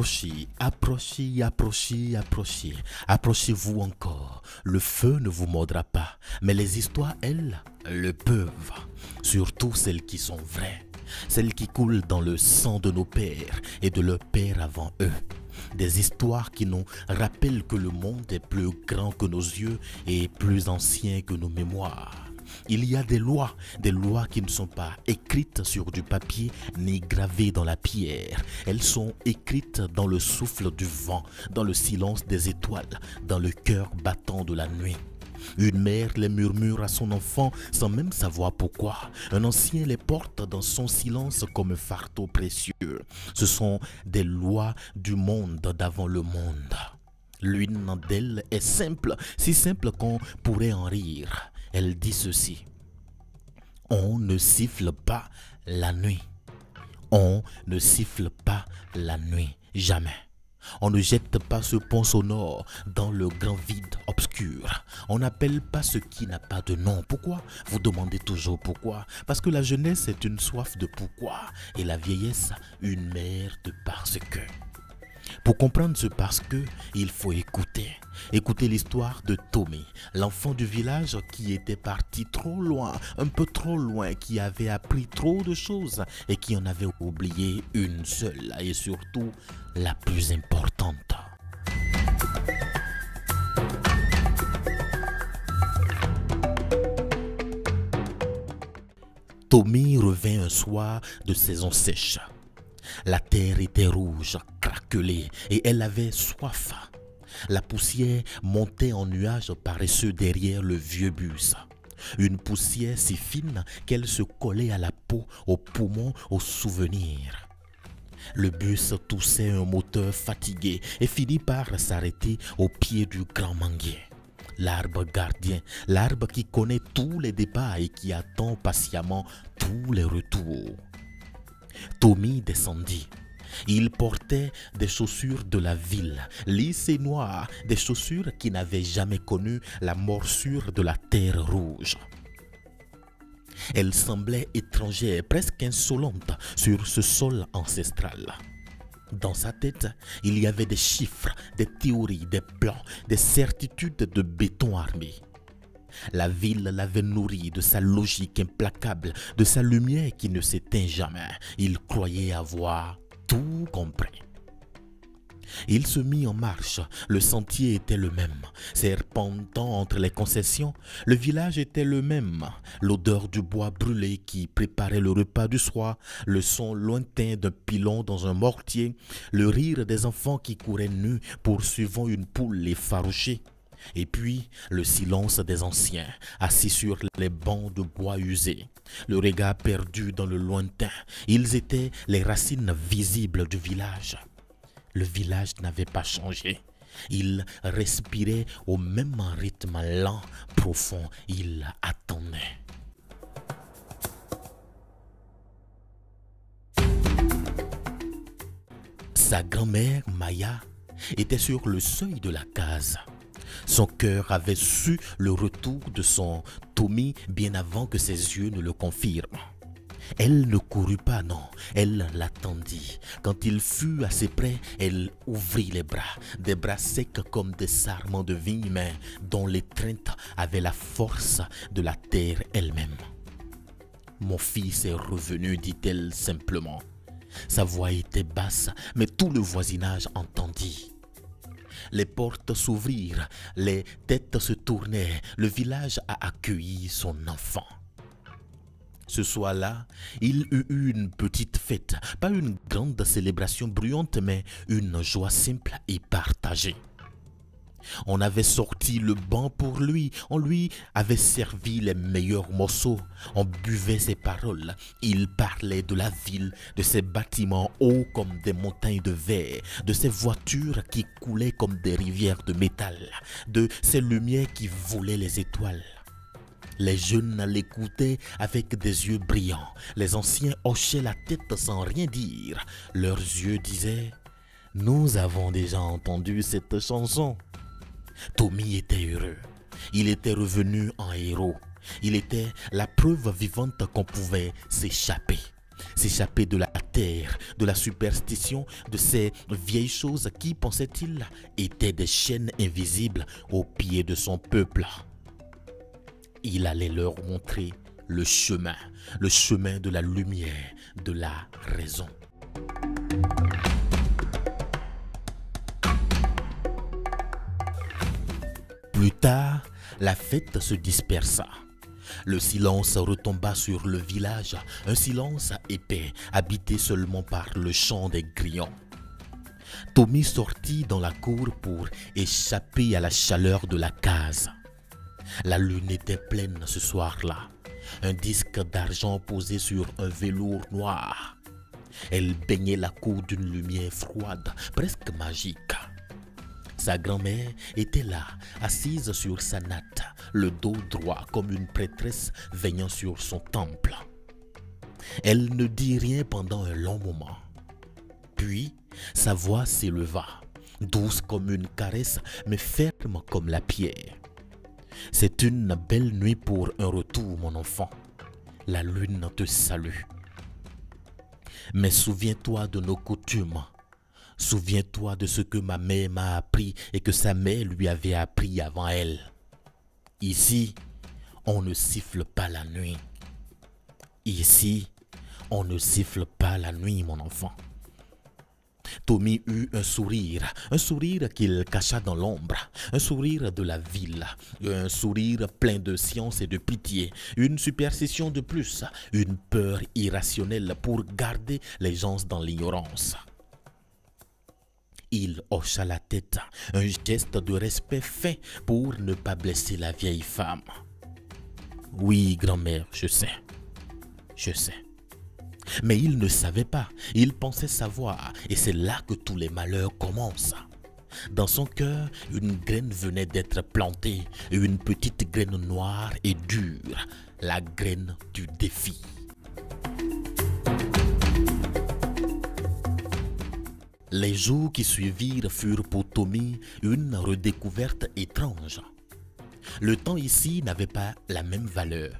Approchez, approchez, approchez, approchez. Approchez-vous encore. Le feu ne vous mordra pas. Mais les histoires, elles, le peuvent. Surtout celles qui sont vraies. Celles qui coulent dans le sang de nos pères et de leurs pères avant eux. Des histoires qui nous rappellent que le monde est plus grand que nos yeux et plus ancien que nos mémoires. Il y a des lois qui ne sont pas écrites sur du papier ni gravées dans la pierre. Elles sont écrites dans le souffle du vent, dans le silence des étoiles, dans le cœur battant de la nuit. Une mère les murmure à son enfant sans même savoir pourquoi. Un ancien les porte dans son silence comme un fardeau précieux. Ce sont des lois du monde d'avant le monde. L'une d'elles est simple, si simple qu'on pourrait en rire. Elle dit ceci: on ne siffle pas la nuit. On ne siffle pas la nuit, jamais. On ne jette pas ce pont sonore dans le grand vide obscur. On n'appelle pas ce qui n'a pas de nom. Pourquoi? Vous demandez toujours pourquoi. Parce que la jeunesse est une soif de pourquoi et la vieillesse une mer de parce que. Pour comprendre ce parce que, il faut écouter. Écouter l'histoire de Tommy, l'enfant du village qui était parti trop loin, un peu trop loin, qui avait appris trop de choses et qui en avait oublié une seule et surtout la plus importante. Tommy revint un soir de saison sèche. La terre était rouge, craquelée, et elle avait soif. La poussière montait en nuages paresseux derrière le vieux bus. Une poussière si fine qu'elle se collait à la peau, aux poumons, aux souvenirs. Le bus toussait un moteur fatigué et finit par s'arrêter au pied du grand manguier. L'arbre gardien, l'arbre qui connaît tous les départs et qui attend patiemment tous les retours. Tommy descendit. Il portait des chaussures de la ville, lisses et noires, des chaussures qui n'avaient jamais connu la morsure de la terre rouge. Elles semblaient étrangères, presque insolentes sur ce sol ancestral. Dans sa tête, il y avait des chiffres, des théories, des plans, des certitudes de béton armé. La ville l'avait nourri de sa logique implacable, de sa lumière qui ne s'éteint jamais. Il croyait avoir tout compris. Il se mit en marche. Le sentier était le même. Serpentant entre les concessions, le village était le même. L'odeur du bois brûlé qui préparait le repas du soir, le son lointain d'un pilon dans un mortier, le rire des enfants qui couraient nus poursuivant une poule effarouchée. Et puis, le silence des anciens, assis sur les bancs de bois usés, le regard perdu dans le lointain. Ils étaient les racines visibles du village. Le village n'avait pas changé. Il respirait au même rythme lent, profond. Il attendait. Sa grand-mère, Maya, était sur le seuil de la case. Son cœur avait su le retour de son Tommy bien avant que ses yeux ne le confirment. Elle ne courut pas, non, elle l'attendit. Quand il fut assez près, elle ouvrit les bras, des bras secs comme des sarments de vigne, mais dont l'étreinte avait la force de la terre elle-même. « Mon fils est revenu, dit-elle simplement. » Sa voix était basse, mais tout le voisinage entendit. Les portes s'ouvrirent, les têtes se tournèrent, le village a accueilli son enfant. Ce soir-là, il eut une petite fête, pas une grande célébration bruyante, mais une joie simple et partagée. On avait sorti le banc pour lui, on lui avait servi les meilleurs morceaux, on buvait ses paroles, il parlait de la ville, de ses bâtiments hauts comme des montagnes de verre, de ses voitures qui coulaient comme des rivières de métal, de ses lumières qui volaient les étoiles. Les jeunes l'écoutaient avec des yeux brillants, les anciens hochaient la tête sans rien dire, leurs yeux disaient « Nous avons déjà entendu cette chanson ». Tommy était heureux. Il était revenu en héros. Il était la preuve vivante qu'on pouvait s'échapper. s'échapper de la terre, de la superstition, de ces vieilles choses qui, pensait-il, étaient des chaînes invisibles aux pieds de son peuple. Il allait leur montrer le chemin de la lumière, de la raison. Plus tard, la fête se dispersa. Le silence retomba sur le village, un silence épais, habité seulement par le chant des grillons. Tommy sortit dans la cour pour échapper à la chaleur de la case. La lune était pleine ce soir-là, un disque d'argent posé sur un velours noir. Elle baignait la cour d'une lumière froide, presque magique. Sa grand-mère était là, assise sur sa natte, le dos droit comme une prêtresse veillant sur son temple. Elle ne dit rien pendant un long moment. Puis, sa voix s'éleva, douce comme une caresse, mais ferme comme la pierre. « C'est une belle nuit pour un retour, mon enfant. La lune te salue. Mais souviens-toi de nos coutumes. Souviens-toi de ce que ma mère m'a appris et que sa mère lui avait appris avant elle. Ici, on ne siffle pas la nuit. Ici, on ne siffle pas la nuit, mon enfant. » Tommy eut un sourire qu'il cacha dans l'ombre, un sourire de la ville, un sourire plein de science et de pitié, une superstition de plus, une peur irrationnelle pour garder les gens dans l'ignorance. Il hocha la tête, un geste de respect fait pour ne pas blesser la vieille femme. « Oui, grand-mère, je sais. Mais il ne savait pas, il pensait savoir, et c'est là que tous les malheurs commencent. Dans son cœur, une graine venait d'être plantée, une petite graine noire et dure, la graine du défi. Les jours qui suivirent furent pour Tommy une redécouverte étrange. Le temps ici n'avait pas la même valeur.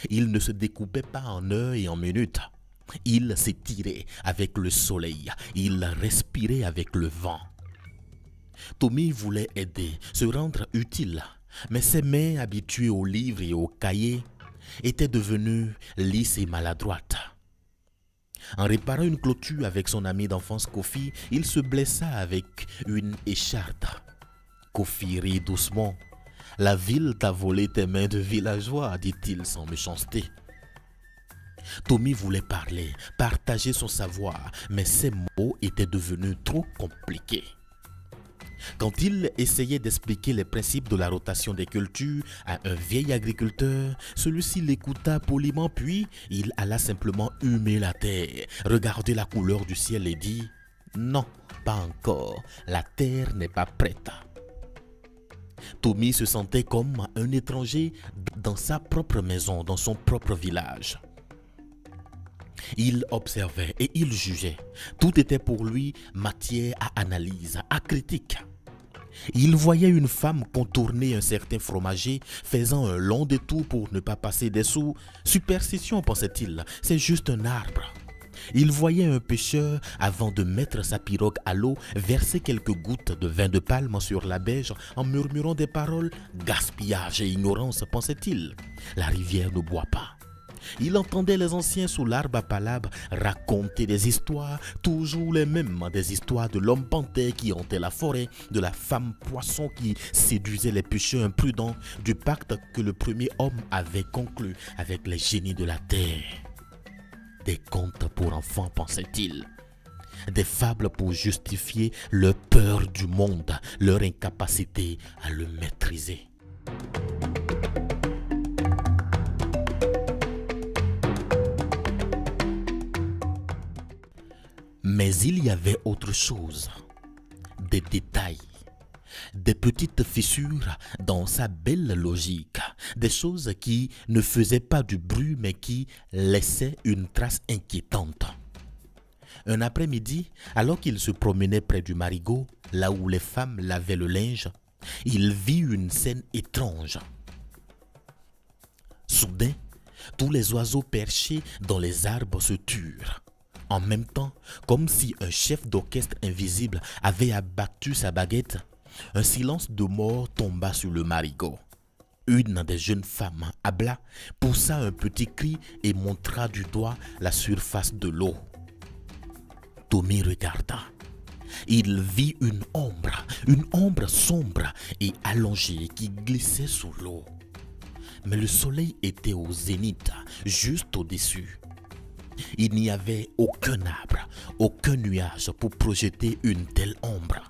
Il ne se découpait pas en heures et en minutes. Il s'étirait avec le soleil, il respirait avec le vent. Tommy voulait aider, se rendre utile, mais ses mains habituées aux livres et aux cahiers étaient devenues lisses et maladroites. En réparant une clôture avec son ami d'enfance Kofi, il se blessa avec une écharpe. Kofi rit doucement. « La ville t'a volé tes mains de villageois, dit-il sans méchanceté. » Tommy voulait parler, partager son savoir, mais ses mots étaient devenus trop compliqués. Quand il essayait d'expliquer les principes de la rotation des cultures à un vieil agriculteur, celui-ci l'écouta poliment, puis il alla simplement humer la terre, regarder la couleur du ciel et dit « Non, pas encore, la terre n'est pas prête. » Tommy se sentait comme un étranger dans sa propre maison, dans son propre village. Il observait et il jugeait. Tout était pour lui matière à analyse, à critique. Il voyait une femme contourner un certain fromager, faisant un long détour pour ne pas passer des sous. Superstition, pensait-il, c'est juste un arbre. Il voyait un pêcheur, avant de mettre sa pirogue à l'eau, verser quelques gouttes de vin de palme sur la berge en murmurant des paroles. Gaspillage et ignorance, pensait-il. La rivière ne boit pas. Il entendait les anciens sous l'arbre à palabres raconter des histoires, toujours les mêmes, des histoires de l'homme panthère qui hantait la forêt, de la femme poisson qui séduisait les pêcheurs imprudents, du pacte que le premier homme avait conclu avec les génies de la terre. Des contes pour enfants, pensait-il. Des fables pour justifier leur peur du monde, leur incapacité à le maîtriser. Mais il y avait autre chose, des détails, des petites fissures dans sa belle logique, des choses qui ne faisaient pas du bruit mais qui laissaient une trace inquiétante. Un après-midi, alors qu'il se promenait près du marigot, là où les femmes lavaient le linge, il vit une scène étrange. Soudain, Tous les oiseaux perchés dans les arbres se turent. En même temps, comme si un chef d'orchestre invisible avait abattu sa baguette, un silence de mort tomba sur le marigot. Une des jeunes femmes, Abla, poussa un petit cri et montra du doigt la surface de l'eau. Tommy regarda. Il vit une ombre sombre et allongée qui glissait sous l'eau. Mais le soleil était au zénith, juste au-dessus. Il n'y avait aucun arbre, aucun nuage pour projeter une telle ombre.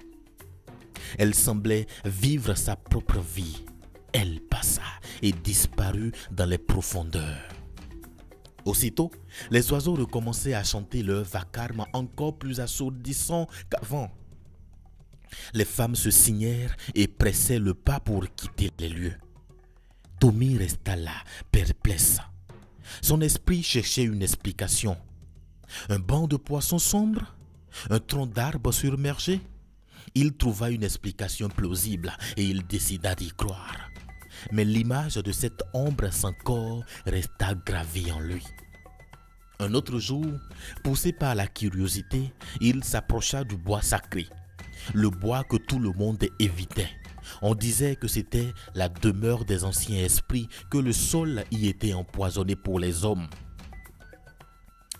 Elle semblait vivre sa propre vie. Elle passa et disparut dans les profondeurs. Aussitôt, les oiseaux recommençaient à chanter leur vacarme encore plus assourdissant qu'avant. Les femmes se signèrent et pressaient le pas pour quitter les lieux. Tommy resta là, perplexe. Son esprit cherchait une explication. Un banc de poissons sombres? Un tronc d'arbre submergé? Il trouva une explication plausible et il décida d'y croire. Mais l'image de cette ombre sans corps resta gravée en lui. Un autre jour, poussé par la curiosité, il s'approcha du bois sacré, le bois que tout le monde évitait. On disait que c'était la demeure des anciens esprits, que le sol y était empoisonné pour les hommes.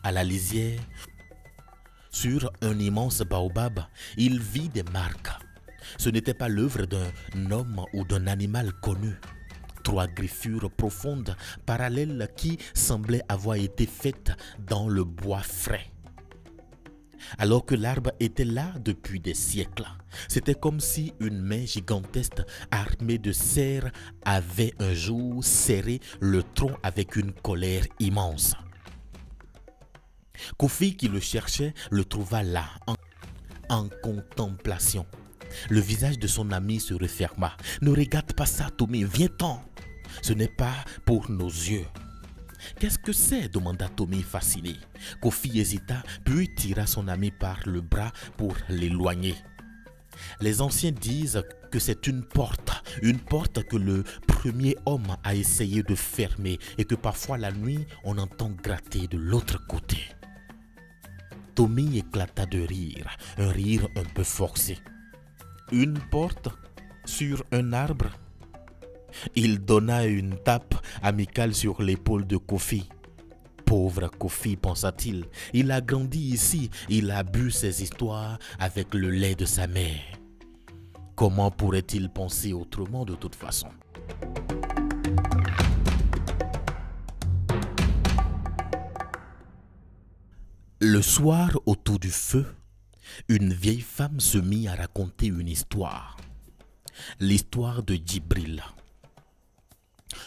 À la lisière, sur un immense baobab, il vit des marques. Ce n'était pas l'œuvre d'un homme ou d'un animal connu. 3 griffures profondes, parallèles, qui semblaient avoir été faites dans le bois frais. Alors que l'arbre était là depuis des siècles, c'était comme si une main gigantesque armée de serres avait un jour serré le tronc avec une colère immense. Kofi, qui le cherchait, le trouva là, en contemplation. Le visage de son ami se referma. « Ne regarde pas ça, Tommy, viens-t'en. Ce n'est pas pour nos yeux. » « Qu'est-ce que c'est ?» demanda Tommy fasciné. Kofi hésita, puis tira son ami par le bras pour l'éloigner. Les anciens disent que c'est une porte que le premier homme a essayé de fermer et que parfois la nuit, on entend gratter de l'autre côté. Tommy éclata de rire, un rire un peu forcé. Une porte sur un arbre? Il donna une tape amicale sur l'épaule de Kofi. Pauvre Kofi, pensa-t-il, il a grandi ici, il a bu ses histoires avec le lait de sa mère. Comment pourrait-il penser autrement de toute façon? Le soir, autour du feu, une vieille femme se mit à raconter une histoire. L'histoire de Djibril.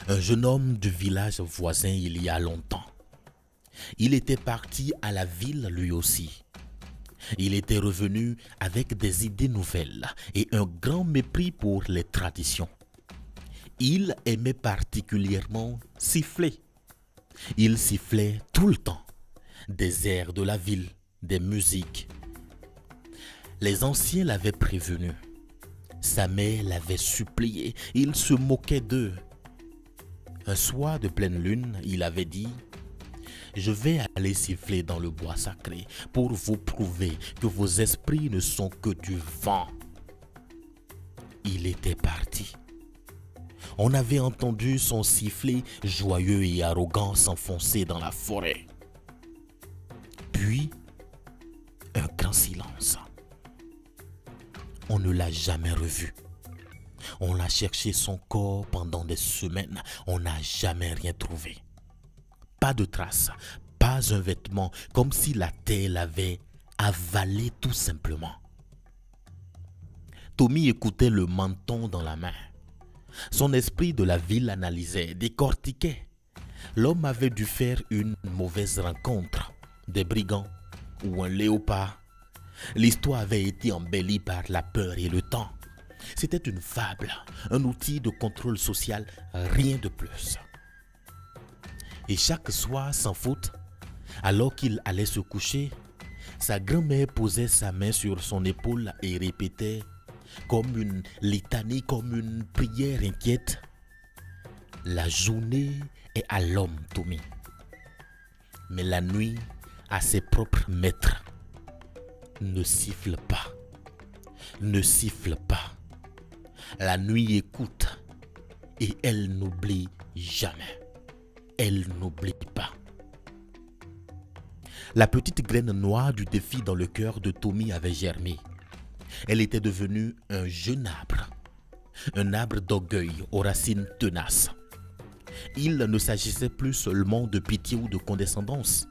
Un jeune homme du village voisin il y a longtemps. Il était parti à la ville lui aussi. Il était revenu avec des idées nouvelles et un grand mépris pour les traditions. Il aimait particulièrement siffler. Il sifflait tout le temps. Des airs de la ville, des musiques. Les anciens l'avaient prévenu. Sa mère l'avait supplié. Il se moquait d'eux. Un soir de pleine lune, il avait dit « Je vais aller siffler dans le bois sacré pour vous prouver que vos esprits ne sont que du vent. » Il était parti. On avait entendu son sifflet joyeux et arrogant s'enfoncer dans la forêt. Puis, un grand silence. On ne l'a jamais revu. On a cherché son corps pendant des semaines. On n'a jamais rien trouvé. Pas de traces, pas un vêtement, comme si la terre l'avait avalé tout simplement. Tommy écoutait le menton dans la main. Son esprit de la ville analysait, décortiquait. L'homme avait dû faire une mauvaise rencontre, des brigands ou un léopard. L'histoire avait été embellie par la peur et le temps. C'était une fable, un outil de contrôle social, rien de plus. Et chaque soir, sans faute, alors qu'il allait se coucher, sa grand-mère posait sa main sur son épaule et répétait, comme une litanie, comme une prière inquiète, « La journée et à l'homme Tommy. Mais la nuit, à ses propres maîtres, ne siffle pas. Ne siffle pas. La nuit écoute et elle n'oublie jamais. Elle n'oublie pas. La petite graine noire du défi dans le cœur de Tommy avait germé. Elle était devenue un jeune arbre. Un arbre d'orgueil aux racines tenaces. Il ne s'agissait plus seulement de pitié ou de condescendance.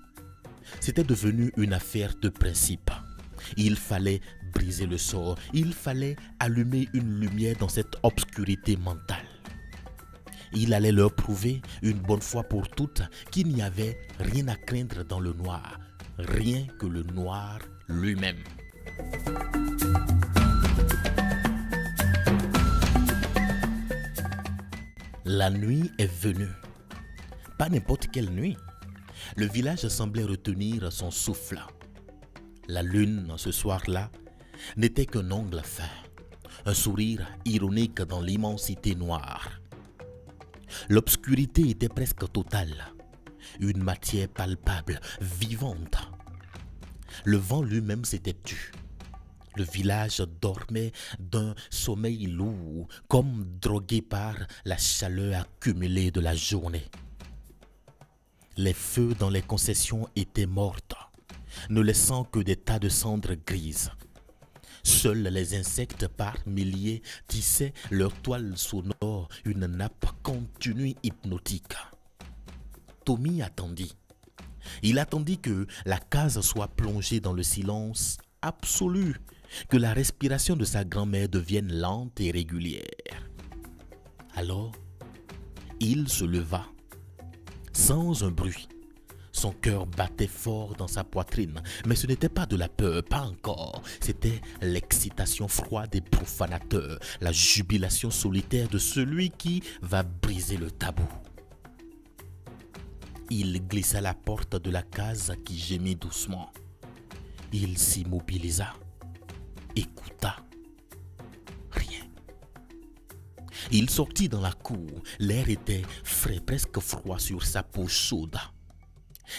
C'était devenu une affaire de principe. Il fallait briser le sort. Il fallait allumer une lumière dans cette obscurité mentale. Il allait leur prouver une bonne fois pour toutes qu'il n'y avait rien à craindre dans le noir. Rien que le noir lui-même. La nuit est venue. Pas n'importe quelle nuit. Le village semblait retenir son souffle. La lune, ce soir-là, n'était qu'un ongle fin, un sourire ironique dans l'immensité noire. L'obscurité était presque totale, une matière palpable, vivante. Le vent lui-même s'était tu. Le village dormait d'un sommeil lourd, comme drogué par la chaleur accumulée de la journée. Les feux dans les concessions étaient mortes, ne laissant que des tas de cendres grises. Seuls les insectes par milliers tissaient leur toile sonore, une nappe continue hypnotique. Tommy attendit. Il attendit que la case soit plongée dans le silence absolu, que la respiration de sa grand-mère devienne lente et régulière. Alors, il se leva, sans un bruit. Son cœur battait fort dans sa poitrine, mais ce n'était pas de la peur, pas encore. C'était l'excitation froide et profanateur, la jubilation solitaire de celui qui va briser le tabou. Il glissa la porte de la case qui gémit doucement. Il s'immobilisa, écouta. Rien. Il sortit dans la cour. L'air était frais, presque froid sur sa peau chaude.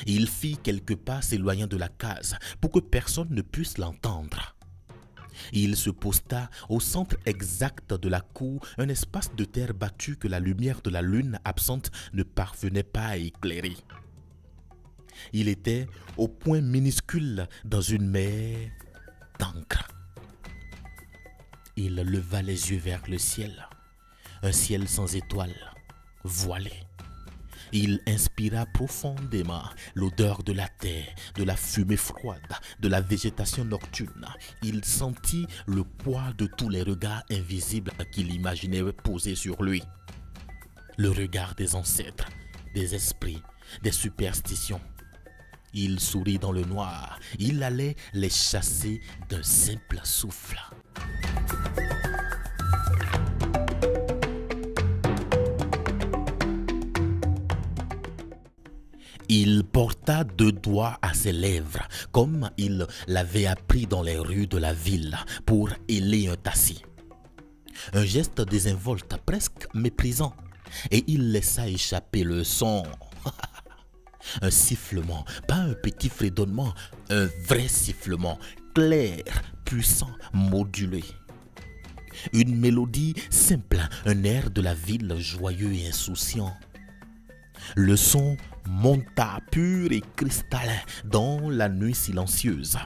Il fit quelques pas s'éloignant de la case pour que personne ne puisse l'entendre. Il se posta au centre exact de la cour, un espace de terre battue que la lumière de la lune absente ne parvenait pas à éclairer. Il était au point minuscule dans une mer d'encre. Il leva les yeux vers le ciel, un ciel sans étoiles, voilé. Il inspira profondément l'odeur de la terre, de la fumée froide, de la végétation nocturne. Il sentit le poids de tous les regards invisibles qu'il imaginait poser sur lui. Le regard des ancêtres, des esprits, des superstitions. Il sourit dans le noir. Il allait les chasser d'un simple souffle. Il porta 2 doigts à ses lèvres, comme il l'avait appris dans les rues de la ville, pour héler un tassis. Un geste désinvolte, presque méprisant, et il laissa échapper le son. Un sifflement, pas un petit fredonnement, un vrai sifflement, clair, puissant, modulé. Une mélodie simple, un air de la ville joyeux et insouciant. Le son monta pur et cristallin dans la nuit silencieuse.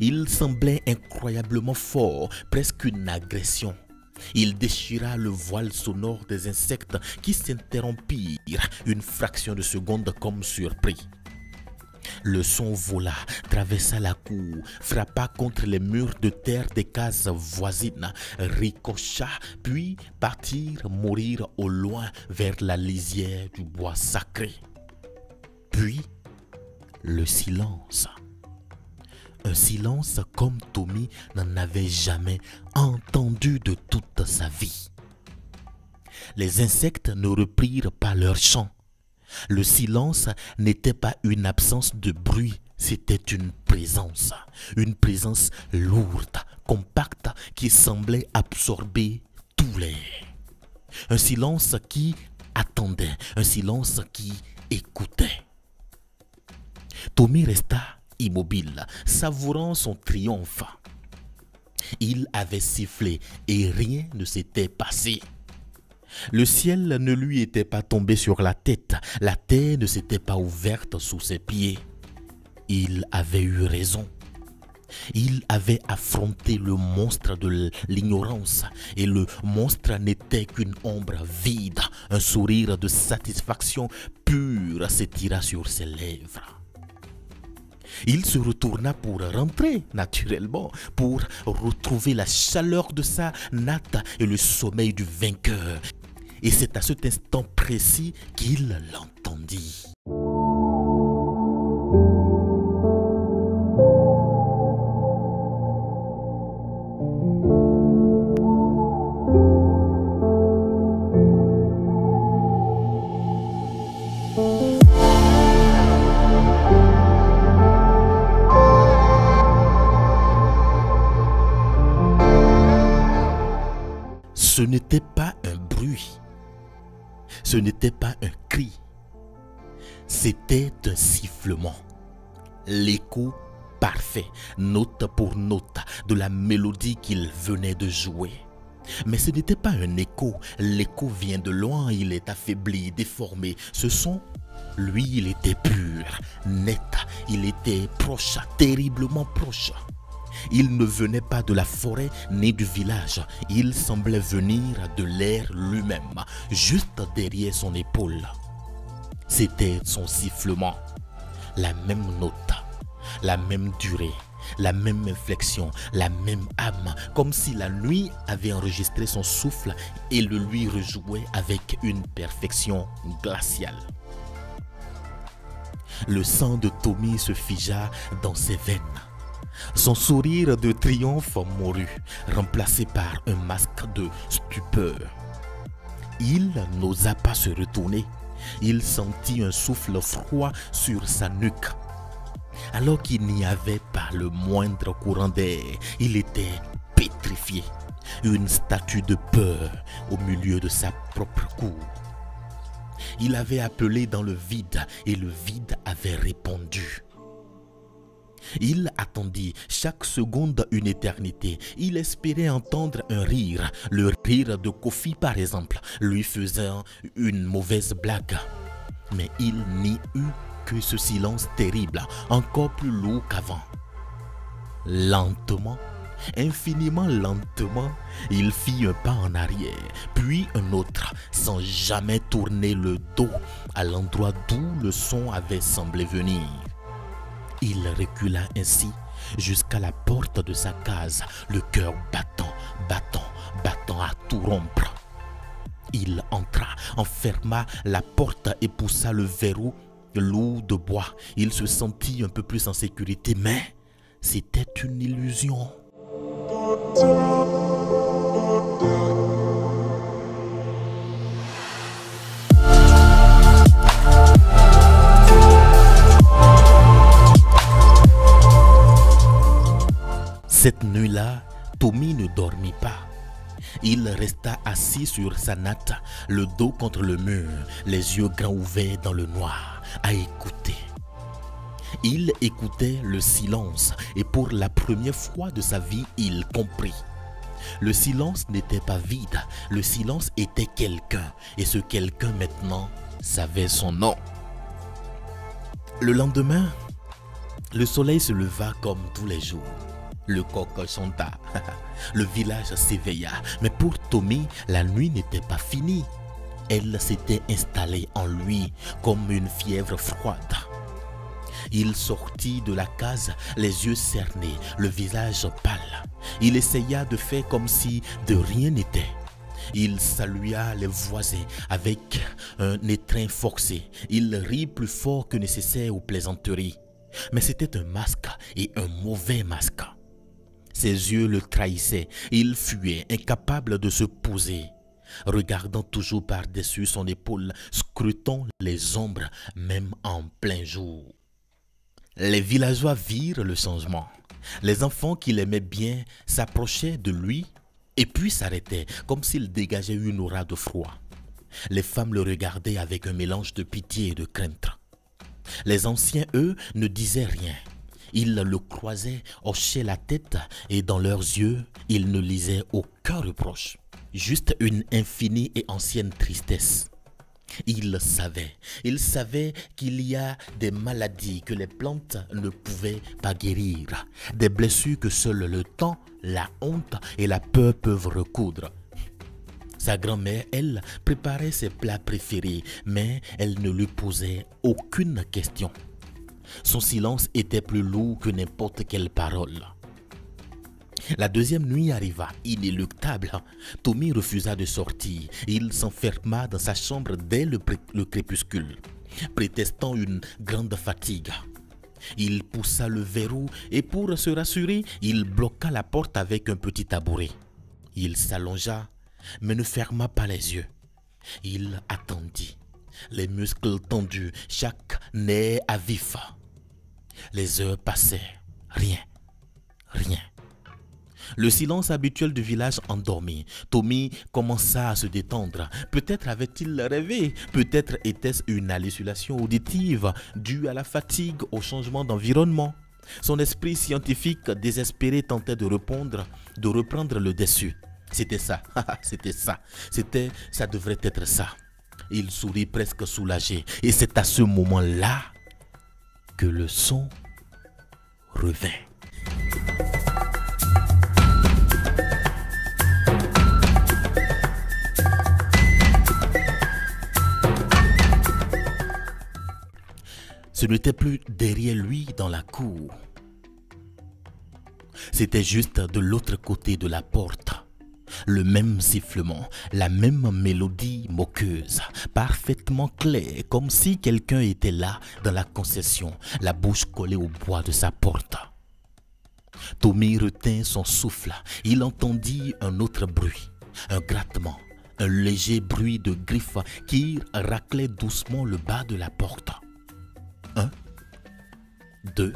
Il semblait incroyablement fort, presque une agression. Il déchira le voile sonore des insectes qui s'interrompirent une fraction de seconde comme surpris. Le son vola, traversa la cour, frappa contre les murs de terre des cases voisines, ricocha, puis partir mourir au loin vers la lisière du bois sacré. Puis, le silence. Un silence comme Tommy n'en avait jamais entendu de toute sa vie. Les insectes ne reprirent pas leur chant. Le silence n'était pas une absence de bruit, c'était une présence lourde, compacte, qui semblait absorber tout l'air. Un silence qui attendait, un silence qui écoutait. Tommy resta immobile, savourant son triomphe. Il avait sifflé et rien ne s'était passé. Le ciel ne lui était pas tombé sur la tête, la terre ne s'était pas ouverte sous ses pieds. Il avait eu raison. Il avait affronté le monstre de l'ignorance et le monstre n'était qu'une ombre vide. Un sourire de satisfaction pure s'étira sur ses lèvres. Il se retourna pour rentrer naturellement, pour retrouver la chaleur de sa natte et le sommeil du vainqueur. Et c'est à cet instant précis qu'il l'entendit. Ce n'était pas un bruit, ce n'était pas un cri, c'était un sifflement. L'écho parfait, note pour note, de la mélodie qu'il venait de jouer. Mais ce n'était pas un écho, l'écho vient de loin, il est affaibli, déformé. Ce son, lui, il était pur, net, il était proche, terriblement proche. Il ne venait pas de la forêt ni du village, il semblait venir de l'air lui-même, juste derrière son épaule. C'était son sifflement, la même note, la même durée, la même inflexion, la même âme, comme si la nuit avait enregistré son souffle et le lui rejouait avec une perfection glaciale. Le sang de Tommy se figea dans ses veines. Son sourire de triomphe mourut, remplacé par un masque de stupeur. Il n'osa pas se retourner. Il sentit un souffle froid sur sa nuque. Alors qu'il n'y avait pas le moindre courant d'air, il était pétrifié, une statue de peur au milieu de sa propre cour. Il avait appelé dans le vide et le vide avait répondu. Il attendit chaque seconde une éternité. Il espérait entendre un rire, le rire de Kofi par exemple, lui faisant une mauvaise blague. Mais il n'y eut que ce silence terrible, encore plus lourd qu'avant. Lentement, infiniment lentement, il fit un pas en arrière, puis un autre, sans jamais tourner le dos à l'endroit d'où le son avait semblé venir. Il recula ainsi jusqu'à la porte de sa case, le cœur battant, battant, battant à tout rompre. Il entra, enferma la porte et poussa le verrou lourd de bois. Il se sentit un peu plus en sécurité, mais c'était une illusion. Cette nuit-là, Tommy ne dormit pas. Il resta assis sur sa natte, le dos contre le mur, les yeux grands ouverts dans le noir, à écouter. Il écoutait le silence et pour la première fois de sa vie, il comprit. Le silence n'était pas vide, le silence était quelqu'un et ce quelqu'un maintenant savait son nom. Le lendemain, le soleil se leva comme tous les jours. Le coq chanta, le village s'éveilla, mais pour Tommy, la nuit n'était pas finie. Elle s'était installée en lui comme une fièvre froide. Il sortit de la case, les yeux cernés, le visage pâle. Il essaya de faire comme si de rien n'était. Il salua les voisins avec un étreint forcé. Il rit plus fort que nécessaire aux plaisanteries. Mais c'était un masque et un mauvais masque. Ses yeux le trahissaient. Il fuyait, incapable de se poser. Regardant toujours par-dessus son épaule, scrutant les ombres, même en plein jour. Les villageois virent le changement. Les enfants qu'il aimait bien s'approchaient de lui et puis s'arrêtaient, comme s'il dégageait une aura de froid. Les femmes le regardaient avec un mélange de pitié et de crainte. Les anciens, eux, ne disaient rien. Ils le croisaient, hochaient la tête et dans leurs yeux, ils ne lisaient aucun reproche. Juste une infinie et ancienne tristesse. Ils savaient qu'il y a des maladies que les plantes ne pouvaient pas guérir, des blessures que seul le temps, la honte et la peur peuvent recoudre. Sa grand-mère, elle, préparait ses plats préférés, mais elle ne lui posait aucune question. Son silence était plus lourd que n'importe quelle parole. La deuxième nuit arriva, inéluctable. Tommy refusa de sortir. Il s'enferma dans sa chambre dès le crépuscule, prétextant une grande fatigue. Il poussa le verrou et pour se rassurer, il bloqua la porte avec un petit tabouret. Il s'allongea, mais ne ferma pas les yeux. Il attendit, les muscles tendus, chaque nerf à vif. Les heures passaient, rien. Le silence habituel du village endormi. Tommy commença à se détendre. Peut-être avait-il rêvé, peut-être était-ce une hallucination auditive due à la fatigue, au changement d'environnement. Son esprit scientifique désespéré tentait de reprendre le dessus. C'était ça, ça devrait être ça. Il sourit presque soulagé et c'est à ce moment-là que le son revint. Ce n'était plus derrière lui dans la cour. C'était juste de l'autre côté de la porte. Le même sifflement, la même mélodie moqueuse, parfaitement claire, comme si quelqu'un était là dans la concession, la bouche collée au bois de sa porte. Tommy retint son souffle. Il entendit un autre bruit, un grattement, un léger bruit de griffes qui raclaient doucement le bas de la porte. 1, 2,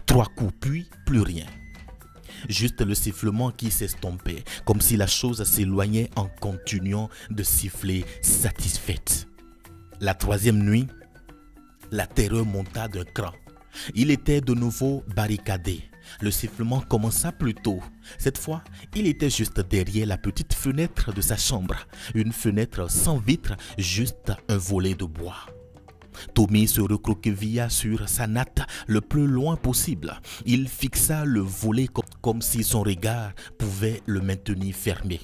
3 coups, puis plus rien. Juste le sifflement qui s'estompait, comme si la chose s'éloignait en continuant de siffler satisfaite. La troisième nuit, la terreur monta d'un cran. Il était de nouveau barricadé. Le sifflement commença plus tôt. Cette fois, il était juste derrière la petite fenêtre de sa chambre. Une fenêtre sans vitre, juste un volet de bois. Tommy se recroquevilla sur sa natte le plus loin possible. Il fixa le volet comme si son regard pouvait le maintenir fermé.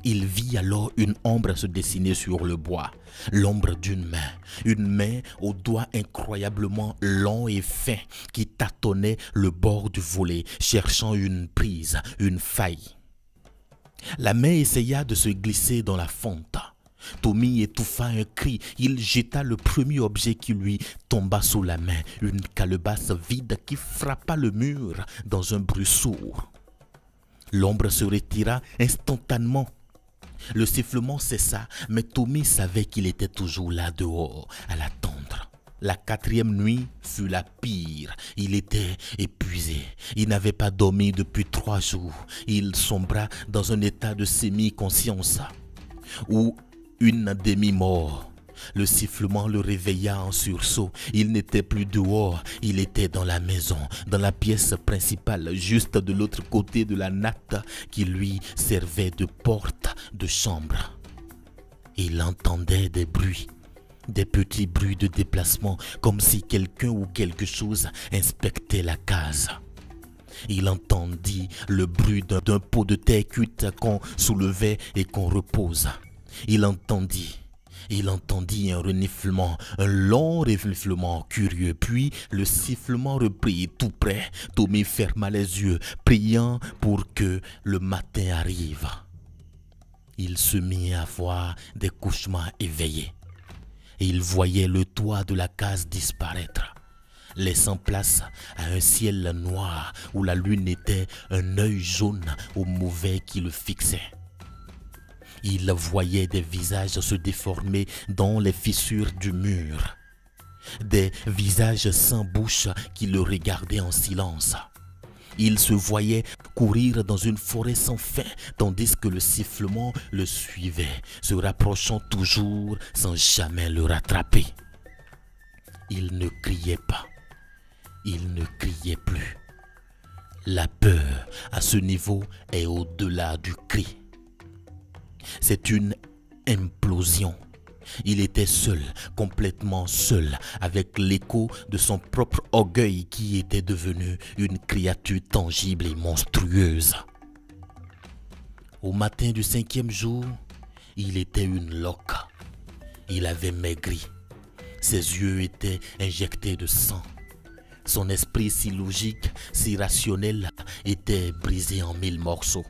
Il vit alors une ombre se dessiner sur le bois, l'ombre d'une main aux doigts incroyablement longs et fins qui tâtonnait le bord du volet, cherchant une prise, une faille. La main essaya de se glisser dans la fente. Tommy étouffa un cri. Il jeta le premier objet qui lui tomba sous la main, une calebasse vide qui frappa le mur dans un bruit sourd. L'ombre se retira instantanément. Le sifflement cessa, mais Tommy savait qu'il était toujours là dehors, à l'attendre. La quatrième nuit fut la pire. Il était épuisé. Il n'avait pas dormi depuis 3 jours. Il sombra dans un état de semi-conscience où une demi-mort. Le sifflement le réveilla en sursaut. Il n'était plus dehors, il était dans la maison, dans la pièce principale, juste de l'autre côté de la natte qui lui servait de porte de chambre. Il entendait des bruits, des petits bruits de déplacement, comme si quelqu'un ou quelque chose inspectait la case. Il entendit le bruit d'un pot de terre cuite qu'on soulevait et qu'on repose. Il entendit un reniflement, un long reniflement curieux, puis le sifflement reprit tout près. Tommy ferma les yeux, priant pour que le matin arrive. Il se mit à voir des cauchemars éveillés. Il voyait le toit de la case disparaître, laissant place à un ciel noir où la lune était un œil jaune au mauvais qui le fixait. Il voyait des visages se déformer dans les fissures du mur. Des visages sans bouche qui le regardaient en silence. Il se voyait courir dans une forêt sans fin, tandis que le sifflement le suivait, se rapprochant toujours sans jamais le rattraper. Il ne criait pas, il ne criait plus. La peur, à ce niveau, est au-delà du cri. C'est une implosion. Il était seul, complètement seul, avec l'écho de son propre orgueil qui était devenu une créature tangible et monstrueuse. Au matin du 5e jour, il était une loque. Il avait maigri. Ses yeux étaient injectés de sang. Son esprit si logique, si rationnel, était brisé en 1000 morceaux.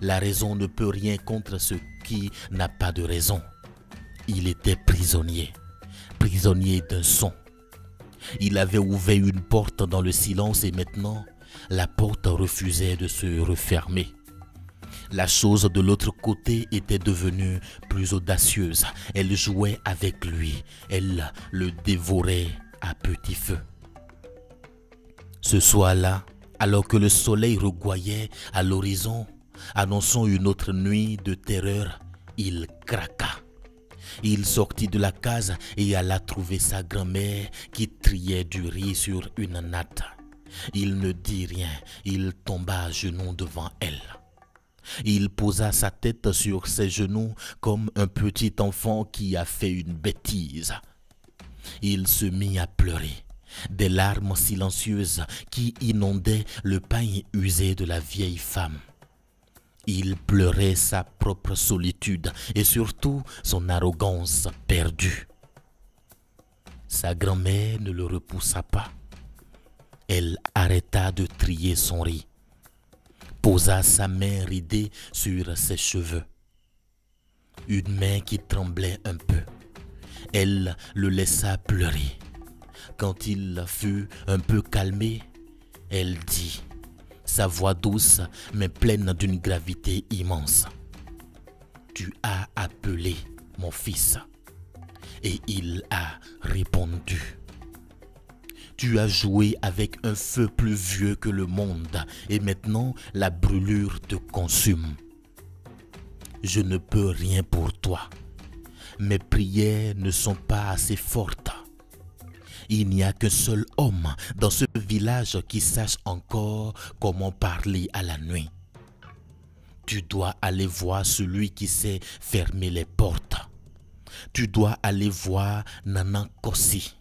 La raison ne peut rien contre ce qui n'a pas de raison. Il était prisonnier, prisonnier d'un son. Il avait ouvert une porte dans le silence et maintenant, la porte refusait de se refermer. La chose de l'autre côté était devenue plus audacieuse. Elle jouait avec lui, elle le dévorait à petit feu. Ce soir-là, alors que le soleil regoyait à l'horizon, annonçant une autre nuit de terreur, il craqua. Il sortit de la case et alla trouver sa grand-mère qui triait du riz sur une natte. Il ne dit rien, il tomba à genoux devant elle. Il posa sa tête sur ses genoux comme un petit enfant qui a fait une bêtise. Il se mit à pleurer, des larmes silencieuses qui inondaient le pagne usé de la vieille femme. Il pleurait sa propre solitude et surtout son arrogance perdue. Sa grand-mère ne le repoussa pas. Elle arrêta de trier son riz, posa sa main ridée sur ses cheveux. Une main qui tremblait un peu. Elle le laissa pleurer. Quand il fut un peu calmé, elle dit, sa voix douce mais pleine d'une gravité immense: « Tu as appelé mon fils. » Et il a répondu: « Tu as joué avec un feu plus vieux que le monde et maintenant la brûlure te consume. Je ne peux rien pour toi. Mes prières ne sont pas assez fortes. Il n'y a qu'un seul homme dans ce village qui sache encore comment parler à la nuit. Tu dois aller voir celui qui sait fermer les portes. Tu dois aller voir Nana Kossi.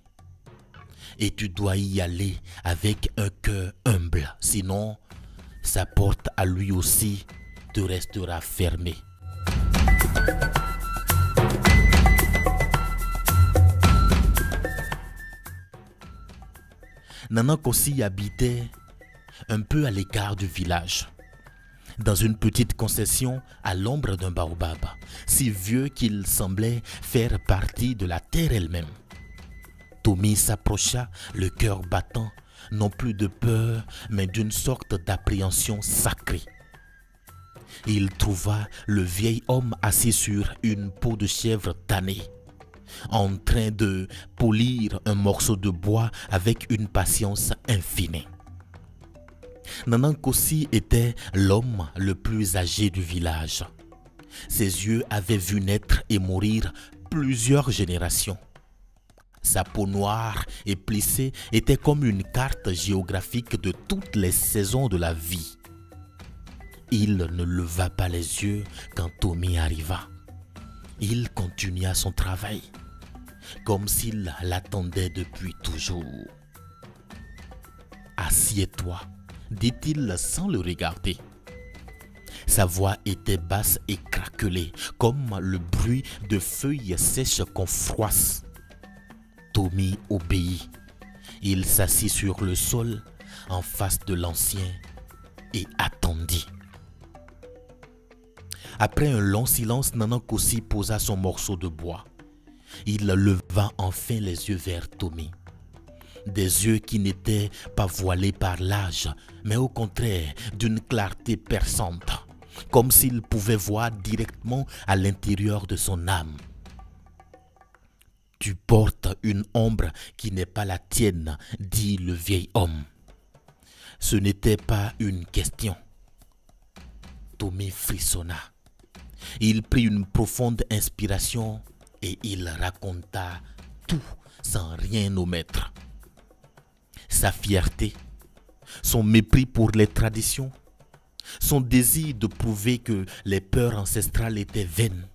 Et tu dois y aller avec un cœur humble. Sinon, sa porte à lui aussi te restera fermée. » Nana Kossi habitait un peu à l'écart du village, dans une petite concession à l'ombre d'un baobab, si vieux qu'il semblait faire partie de la terre elle-même. Tommy s'approcha, le cœur battant, non plus de peur, mais d'une sorte d'appréhension sacrée. Il trouva le vieil homme assis sur une peau de chèvre tannée, en train de polir un morceau de bois avec une patience infinie. Nana Kossi était l'homme le plus âgé du village. Ses yeux avaient vu naître et mourir plusieurs générations. Sa peau noire et plissée était comme une carte géographique de toutes les saisons de la vie. Il ne leva pas les yeux quand Tommy arriva. Il continua son travail, comme s'il l'attendait depuis toujours. « Assieds-toi », dit-il sans le regarder. Sa voix était basse et craquelée, comme le bruit de feuilles sèches qu'on froisse. Tommy obéit. Il s'assit sur le sol, en face de l'ancien, et attendit. Après un long silence, Nana Kossi posa son morceau de bois. Il leva enfin les yeux vers Tommy. Des yeux qui n'étaient pas voilés par l'âge, mais au contraire d'une clarté perçante, comme s'il pouvait voir directement à l'intérieur de son âme. « Tu portes une ombre qui n'est pas la tienne, dit le vieil homme. Ce n'était pas une question. Tommy frissonna. Il prit une profonde inspiration et il raconta tout sans rien omettre. Sa fierté, son mépris pour les traditions, son désir de prouver que les peurs ancestrales étaient vaines.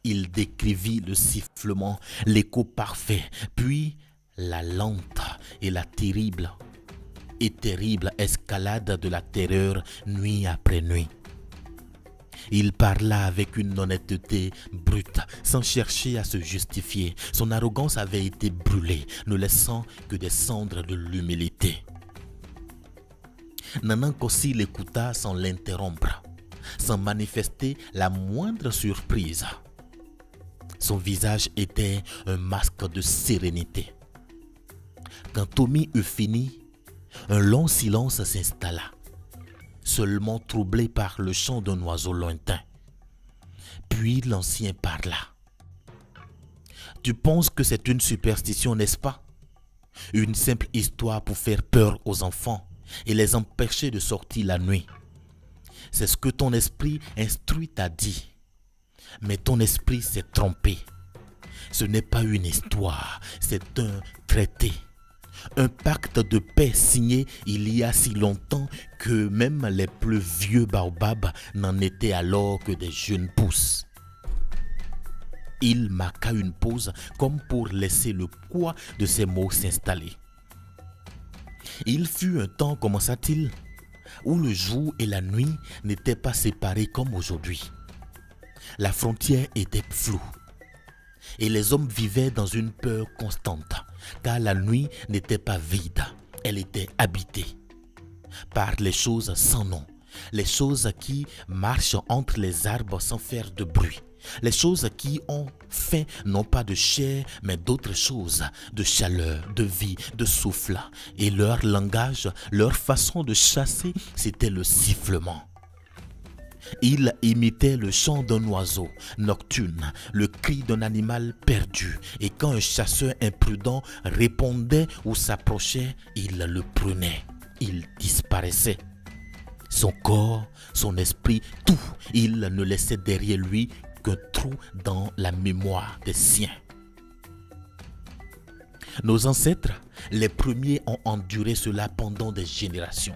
Il décrivit le sifflement, l'écho parfait, puis la lente et la terrible escalade de la terreur nuit après nuit. Il parla avec une honnêteté brute, sans chercher à se justifier. Son arrogance avait été brûlée, ne laissant que des cendres de l'humilité. Nana Nkosi l'écouta sans l'interrompre, sans manifester la moindre surprise. Son visage était un masque de sérénité. Quand Tommy eut fini, un long silence s'installa, seulement troublé par le chant d'un oiseau lointain. Puis l'ancien parla. « Tu penses que c'est une superstition, n'est-ce pas? Une simple histoire pour faire peur aux enfants et les empêcher de sortir la nuit. C'est ce que ton esprit instruit t'a dit. Mais ton esprit s'est trompé. Ce n'est pas une histoire, c'est un traité. Un pacte de paix signé il y a si longtemps que même les plus vieux baobabs n'en étaient alors que des jeunes pousses. » Il marqua une pause comme pour laisser le poids de ses mots s'installer. Il fut un temps, commença-t-il, où le jour et la nuit n'étaient pas séparés comme aujourd'hui. La frontière était floue et les hommes vivaient dans une peur constante, car la nuit n'était pas vide, elle était habitée par les choses sans nom, les choses qui marchent entre les arbres sans faire de bruit, les choses qui ont faim non pas de chair mais d'autres choses, de chaleur, de vie, de souffle, et leur langage, leur façon de chasser, c'était le sifflement. Il imitait le chant d'un oiseau nocturne, le cri d'un animal perdu. Et quand un chasseur imprudent répondait ou s'approchait, il le prenait. Il disparaissait. Son corps, son esprit, tout, il ne laissait derrière lui qu'un trou dans la mémoire des siens. Nos ancêtres, les premiers, ont enduré cela pendant des générations.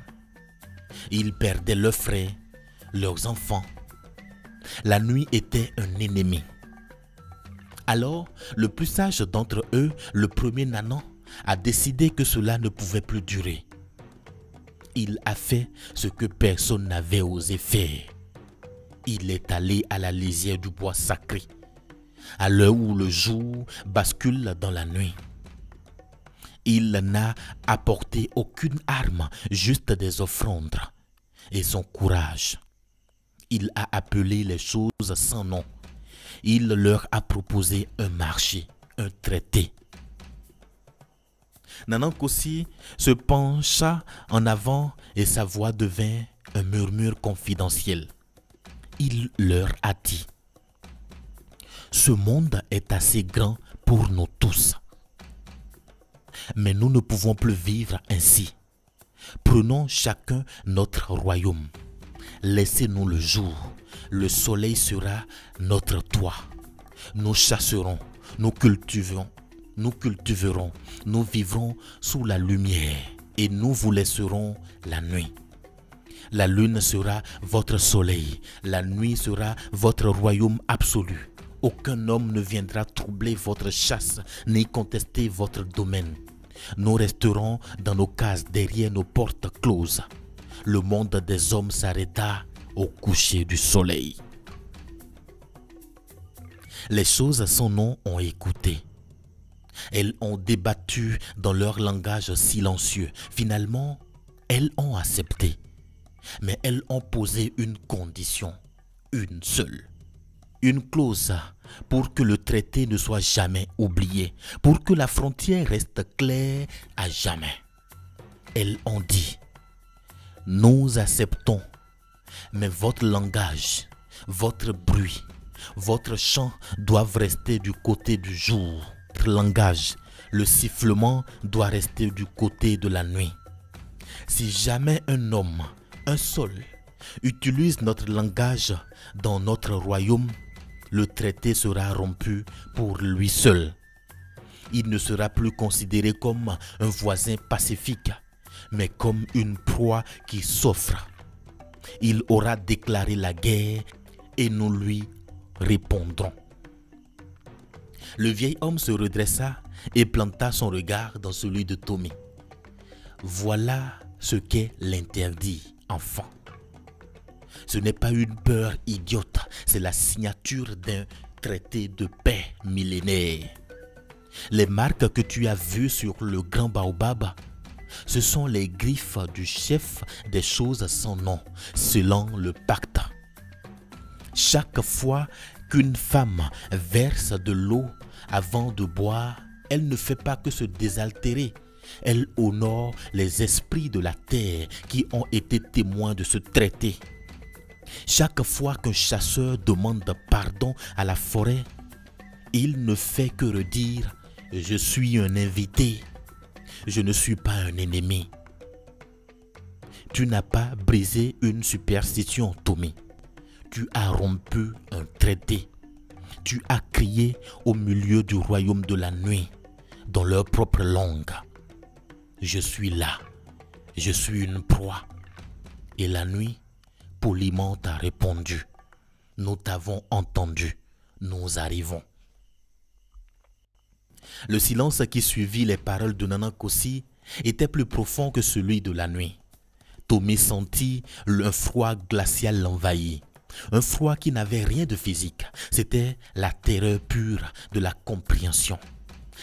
Ils perdaient leurs frères, leurs enfants. La nuit était un ennemi. Alors, le plus sage d'entre eux, le premier Nanan, a décidé que cela ne pouvait plus durer. Il a fait ce que personne n'avait osé faire. Il est allé à la lisière du bois sacré, à l'heure où le jour bascule dans la nuit. Il n'a apporté aucune arme, juste des offrandes et son courage. Il a appelé les choses sans nom. Il leur a proposé un marché, un traité. Nana Nkosi se pencha en avant et sa voix devint un murmure confidentiel. Il leur a dit: « Ce monde est assez grand pour nous tous. Mais nous ne pouvons plus vivre ainsi. Prenons chacun notre royaume. Laissez-nous le jour. Le soleil sera notre toit. Nous chasserons, nous cultiverons, nous vivrons sous la lumière et nous vous laisserons la nuit. La lune sera votre soleil, la nuit sera votre royaume absolu. Aucun homme ne viendra troubler votre chasse ni contester votre domaine. Nous resterons dans nos cases derrière nos portes closes. Le monde des hommes s'arrêta au coucher du soleil. » Les choses sans nom ont écouté. Elles ont débattu dans leur langage silencieux. Finalement, elles ont accepté. Mais elles ont posé une condition, une seule. Une clause pour que le traité ne soit jamais oublié, pour que la frontière reste claire à jamais. Elles ont dit: « Nous acceptons, mais votre langage, votre bruit, votre chant doivent rester du côté du jour. Votre langage, le sifflement doit rester du côté de la nuit. Si jamais un homme, un seul, utilise notre langage dans notre royaume, le traité sera rompu pour lui seul. Il ne sera plus considéré comme un voisin pacifique, mais comme une proie qui s'offre. Il aura déclaré la guerre et nous lui répondrons. Le vieil homme se redressa et planta son regard dans celui de Tommy. Voilà ce qu'est l'interdit, enfant. Ce n'est pas une peur idiote, c'est la signature d'un traité de paix millénaire. Les marques que tu as vues sur le grand baobab, ce sont les griffes du chef des choses sans nom, selon le pacte. Chaque fois qu'une femme verse de l'eau avant de boire, elle ne fait pas que se désaltérer. Elle honore les esprits de la terre qui ont été témoins de ce traité. Chaque fois qu'un chasseur demande pardon à la forêt, il ne fait que redire « Je suis un invité, je ne suis pas un ennemi ». Tu n'as pas brisé une superstition, Tommy. Tu as rompu un traité. Tu as crié au milieu du royaume de la nuit, dans leur propre langue. Je suis là, je suis une proie. Et la nuit, poliment t'a répondu. Nous t'avons entendu, nous arrivons. Le silence qui suivit les paroles de Nana Kossi était plus profond que celui de la nuit. Tommy sentit un froid glacial l'envahir. Un froid qui n'avait rien de physique. C'était la terreur pure de la compréhension.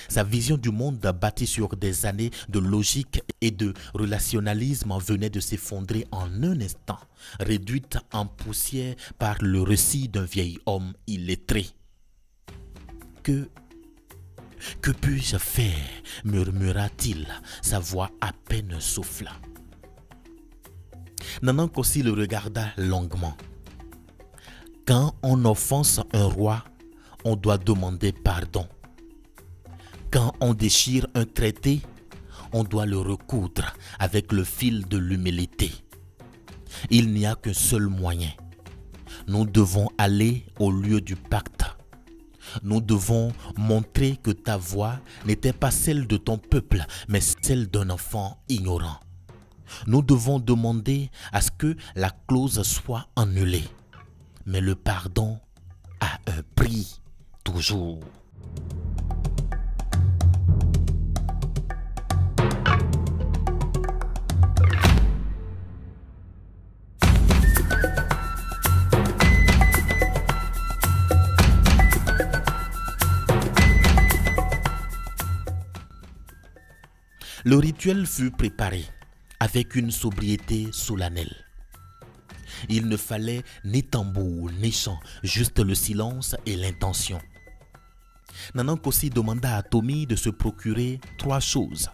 Sa vision du monde bâtie sur des années de logique et de relationnalisme venait de s'effondrer en un instant, réduite en poussière par le récit d'un vieil homme illettré. Que puis-je faire? Murmura-t-il, sa voix à peine souffla. Nana Kossi le regarda longuement. Quand on offense un roi, on doit demander pardon. Quand on déchire un traité, on doit le recoudre avec le fil de l'humilité. Il n'y a qu'un seul moyen. Nous devons aller au lieu du pacte. Nous devons montrer que ta voix n'était pas celle de ton peuple, mais celle d'un enfant ignorant. Nous devons demander à ce que la clause soit annulée. Mais le pardon a un prix, toujours. Le rituel fut préparé avec une sobriété solennelle. Il ne fallait ni tambour, ni chant, juste le silence et l'intention. Nana Kossi demanda à Tommy de se procurer 3 choses.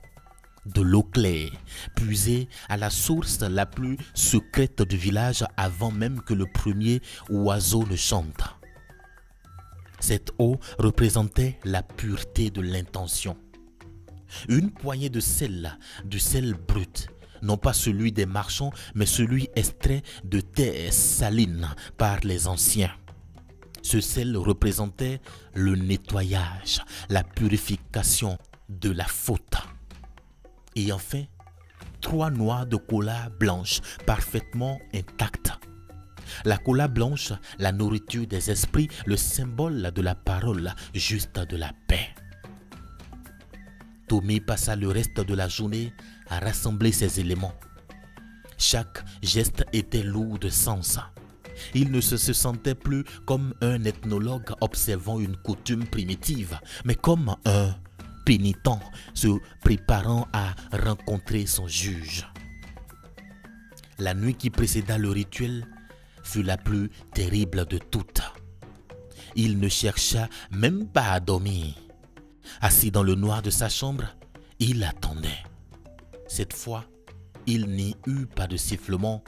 De l'eau claire, puisée à la source la plus secrète du village avant même que le premier oiseau ne chante. Cette eau représentait la pureté de l'intention. Une poignée de sel, du sel brut, non pas celui des marchands, mais celui extrait de terre saline par les anciens. Ce sel représentait le nettoyage, la purification de la faute. Et enfin, 3 noix de cola blanche parfaitement intactes. La cola blanche, la nourriture des esprits, le symbole de la parole, juste de la paix. Tommy passa le reste de la journée à rassembler ces éléments. Chaque geste était lourd de sens. Il ne se sentait plus comme un ethnologue observant une coutume primitive, mais comme un pénitent se préparant à rencontrer son juge. La nuit qui précéda le rituel fut la plus terrible de toutes. Il ne chercha même pas à dormir. Assis dans le noir de sa chambre, il attendait. Cette fois, il n'y eut pas de sifflement,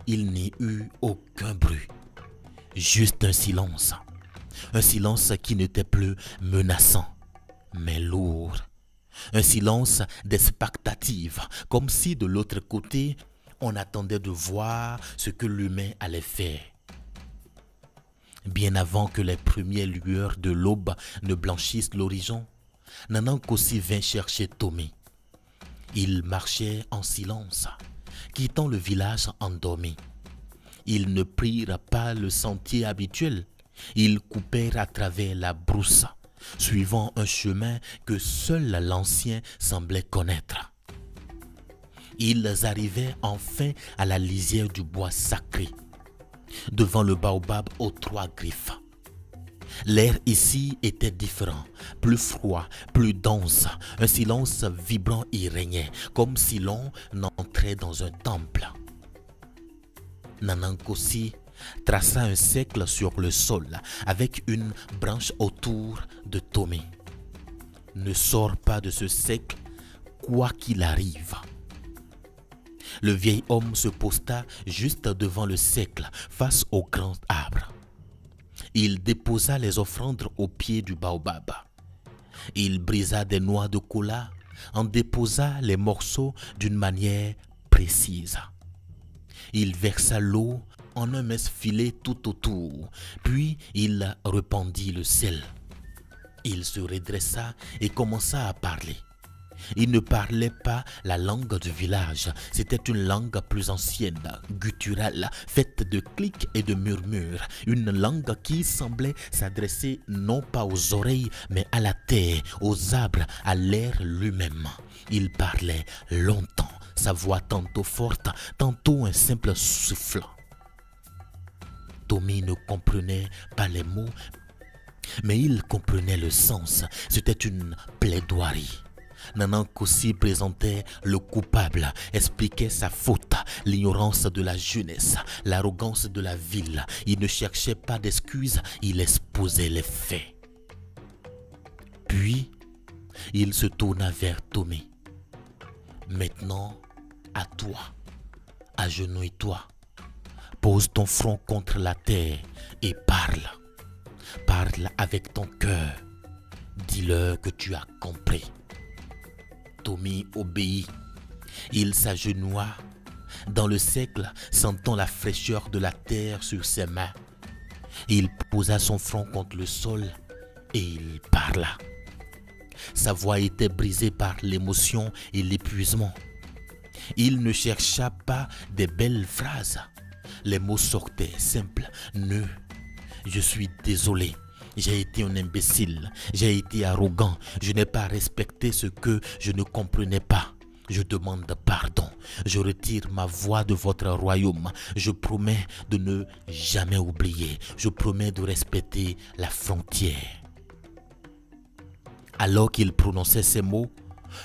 il n'y eut aucun bruit. Juste un silence qui n'était plus menaçant, mais lourd. Un silence d'expectative, comme si de l'autre côté, on attendait de voir ce que l'humain allait faire. Bien avant que les premières lueurs de l'aube ne blanchissent l'horizon, Nana Nkosi vint chercher Tommy. Ils marchaient en silence, quittant le village endormi. Ils ne prirent pas le sentier habituel. Ils coupèrent à travers la brousse, suivant un chemin que seul l'ancien semblait connaître. Ils arrivaient enfin à la lisière du bois sacré, devant le baobab aux 3 griffes. L'air ici était différent, plus froid, plus dense. Un silence vibrant y régnait, comme si l'on entrait dans un temple. Nana Nkosi traça un cercle sur le sol avec une branche autour de Tommy. Ne sors pas de ce cercle, quoi qu'il arrive. Le vieil homme se posta juste devant le cercle, face au grand arbre. Il déposa les offrandes au pied du baobab. Il brisa des noix de cola, en déposa les morceaux d'une manière précise. Il versa l'eau en un mince filet tout autour, puis il répandit le sel. Il se redressa et commença à parler. Il ne parlait pas la langue du village, c'était une langue plus ancienne, gutturale, faite de clics et de murmures, une langue qui semblait s'adresser non pas aux oreilles, mais à la terre, aux arbres, à l'air lui-même. Il parlait longtemps, sa voix tantôt forte, tantôt un simple souffle. Tommy ne comprenait pas les mots, mais il comprenait le sens. C'était une plaidoirie. Nana Nkosi présentait le coupable, expliquait sa faute, l'ignorance de la jeunesse, l'arrogance de la ville. Il ne cherchait pas d'excuses, il exposait les faits. Puis, il se tourna vers Tommy. Maintenant, à toi, agenouille-toi, pose ton front contre la terre et parle. Parle avec ton cœur. Dis-leur que tu as compris. Tommy obéit. Il s'agenouilla dans le cercle, sentant la fraîcheur de la terre sur ses mains. Il posa son front contre le sol et il parla. Sa voix était brisée par l'émotion et l'épuisement. Il ne chercha pas des belles phrases. Les mots sortaient simples, nus. Je suis désolé. J'ai été un imbécile, j'ai été arrogant, je n'ai pas respecté ce que je ne comprenais pas. Je demande pardon, je retire ma voix de votre royaume. Je promets de ne jamais oublier, je promets de respecter la frontière. Alors qu'il prononçait ces mots,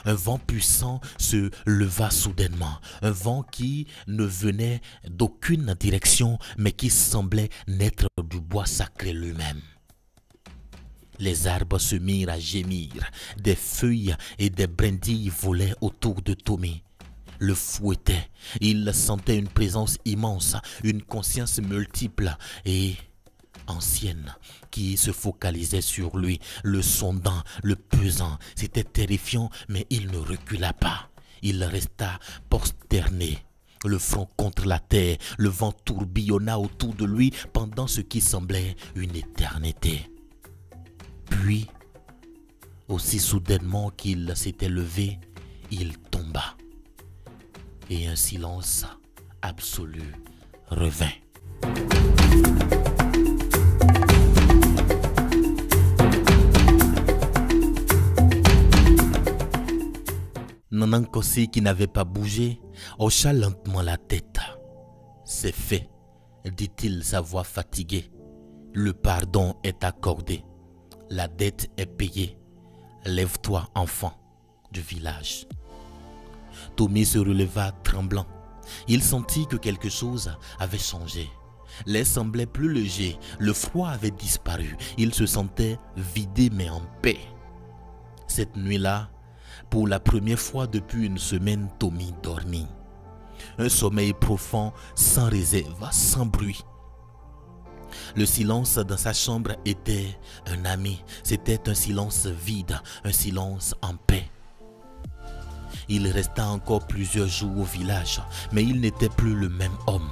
un vent puissant se leva soudainement, un vent qui ne venait d'aucune direction, mais qui semblait naître du bois sacré lui-même. Les arbres se mirent à gémir, des feuilles et des brindilles volaient autour de Tommy. Le fouettait, il sentait une présence immense, une conscience multiple et ancienne qui se focalisait sur lui, le sondant, le pesant. C'était terrifiant, mais il ne recula pas. Il resta prosterné, le front contre la terre. Le vent tourbillonna autour de lui pendant ce qui semblait une éternité. Puis, aussi soudainement qu'il s'était levé, il tomba. Et un silence absolu revint. Nana Nkosi, qui n'avait pas bougé, hocha lentement la tête. « C'est fait, » dit-il, sa voix fatiguée. « Le pardon est accordé. La dette est payée. Lève-toi, enfant du village. » Tommy se releva tremblant. Il sentit que quelque chose avait changé. L'air semblait plus léger. Le froid avait disparu. Il se sentait vidé mais en paix. Cette nuit-là, pour la première fois depuis une semaine, Tommy dormit. Un sommeil profond, sans réserve, sans bruit. Le silence dans sa chambre était un ami. C'était un silence vide, un silence en paix. Il resta encore plusieurs jours au village, mais il n'était plus le même homme.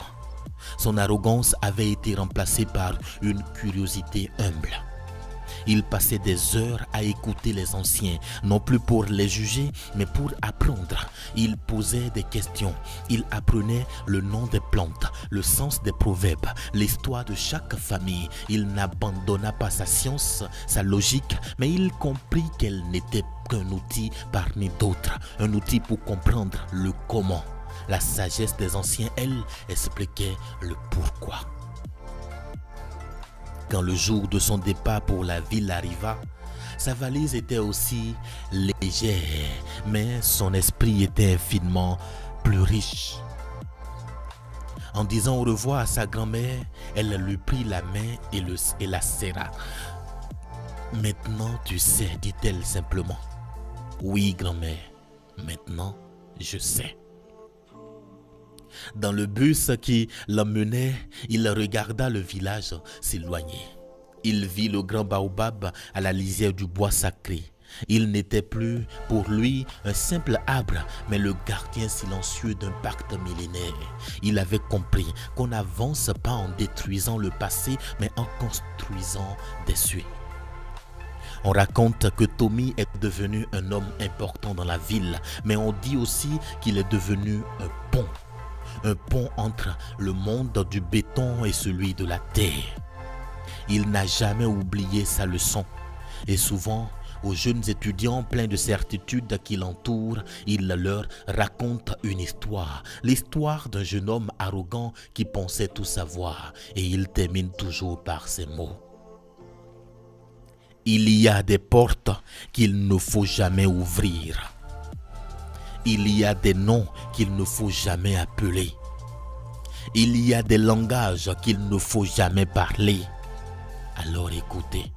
Son arrogance avait été remplacée par une curiosité humble. Il passait des heures à écouter les anciens, non plus pour les juger, mais pour apprendre. Il posait des questions. Il apprenait le nom des plantes, le sens des proverbes, l'histoire de chaque famille. Il n'abandonna pas sa science, sa logique, mais il comprit qu'elle n'était qu'un outil parmi d'autres, un outil pour comprendre le comment. La sagesse des anciens, elle, expliquait le pourquoi. Quand le jour de son départ pour la ville arriva, sa valise était aussi légère, mais son esprit était infiniment plus riche. En disant au revoir à sa grand-mère, elle lui prit la main et la serra. « Maintenant tu sais, dit-elle simplement. « Oui, grand-mère, maintenant je sais. » Dans le bus qui l'emmenait, il regarda le village s'éloigner. Il vit le grand baobab à la lisière du bois sacré. Il n'était plus pour lui un simple arbre, mais le gardien silencieux d'un pacte millénaire. Il avait compris qu'on n'avance pas en détruisant le passé, mais en construisant des cieux. On raconte que Tommy est devenu un homme important dans la ville, mais on dit aussi qu'il est devenu un pont. Un pont entre le monde du béton et celui de la terre. Il n'a jamais oublié sa leçon. Et souvent, aux jeunes étudiants pleins de certitudes qui l'entourent, il leur raconte une histoire. L'histoire d'un jeune homme arrogant qui pensait tout savoir. Et il termine toujours par ces mots. Il y a des portes qu'il ne faut jamais ouvrir. Il y a des noms qu'il ne faut jamais appeler. Il y a des langages qu'il ne faut jamais parler. Alors écoutez,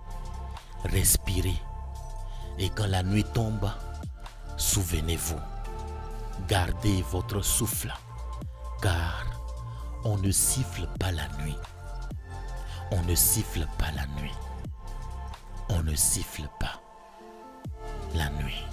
respirez. Et quand la nuit tombe, souvenez-vous, gardez votre souffle. Car on ne siffle pas la nuit. On ne siffle pas la nuit. On ne siffle pas la nuit.